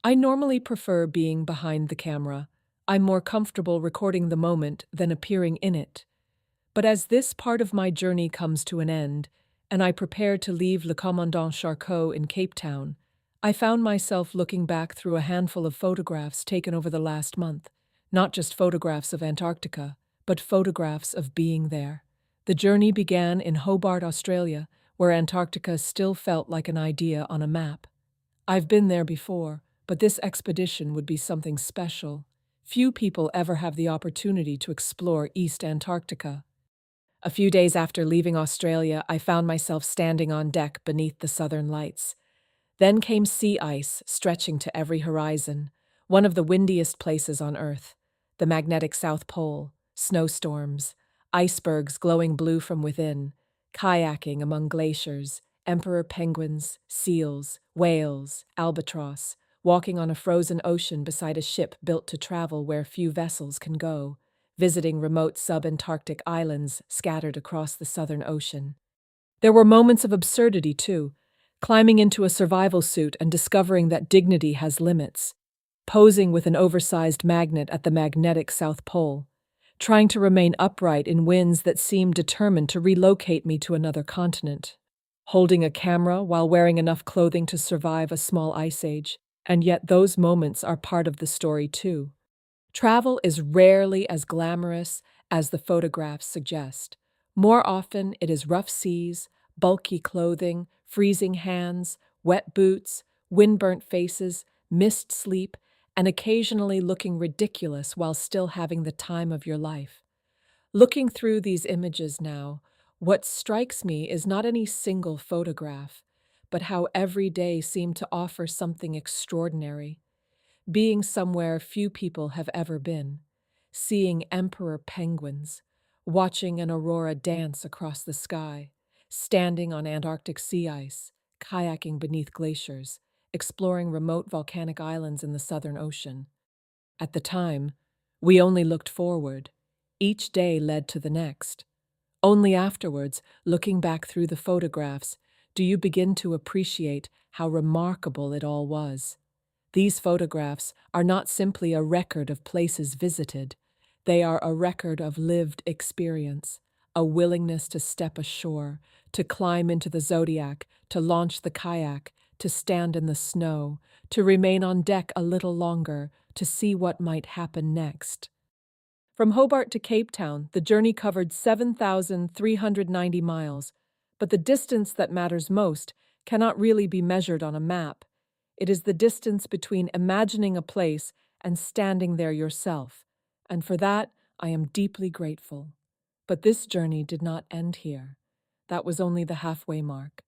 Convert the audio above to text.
I normally prefer being behind the camera. I'm more comfortable recording the moment than appearing in it. But as this part of my journey comes to an end, and I prepare to leave Le Commandant Charcot in Cape Town, I found myself looking back through a handful of photographs taken over the last month. Not just photographs of Antarctica, but photographs of being there. The journey began in Hobart, Australia, where Antarctica still felt like an idea on a map. I've been there before, but this expedition would be something special. Few people ever have the opportunity to explore East Antarctica. A few days after leaving Australia, I found myself standing on deck beneath the southern lights. Then came sea ice, stretching to every horizon, one of the windiest places on Earth. The magnetic South Pole, snowstorms, icebergs glowing blue from within, kayaking among glaciers, emperor penguins, seals, whales, albatross, walking on a frozen ocean beside a ship built to travel where few vessels can go, visiting remote sub-Antarctic islands scattered across the Southern Ocean. There were moments of absurdity, too, climbing into a survival suit and discovering that dignity has limits, posing with an oversized magnet at the magnetic South Pole, trying to remain upright in winds that seemed determined to relocate me to another continent, holding a camera while wearing enough clothing to survive a small ice age, and yet those moments are part of the story, too. Travel is rarely as glamorous as the photographs suggest. More often, it is rough seas, bulky clothing, freezing hands, wet boots, windburnt faces, missed sleep, and occasionally looking ridiculous while still having the time of your life. Looking through these images now, what strikes me is not any single photograph, but how every day seemed to offer something extraordinary. Being somewhere few people have ever been, seeing emperor penguins, watching an aurora dance across the sky, standing on Antarctic sea ice, kayaking beneath glaciers, exploring remote volcanic islands in the Southern Ocean. At the time, we only looked forward. Each day led to the next. Only afterwards, looking back through the photographs, do you begin to appreciate how remarkable it all was. These photographs are not simply a record of places visited. They are a record of lived experience, a willingness to step ashore, to climb into the zodiac, to launch the kayak, to stand in the snow, to remain on deck a little longer, to see what might happen next. From Hobart to Cape Town, the journey covered 7,390 miles, but the distance that matters most cannot really be measured on a map. It is the distance between imagining a place and standing there yourself, and for that I am deeply grateful. But this journey did not end here. That was only the halfway mark.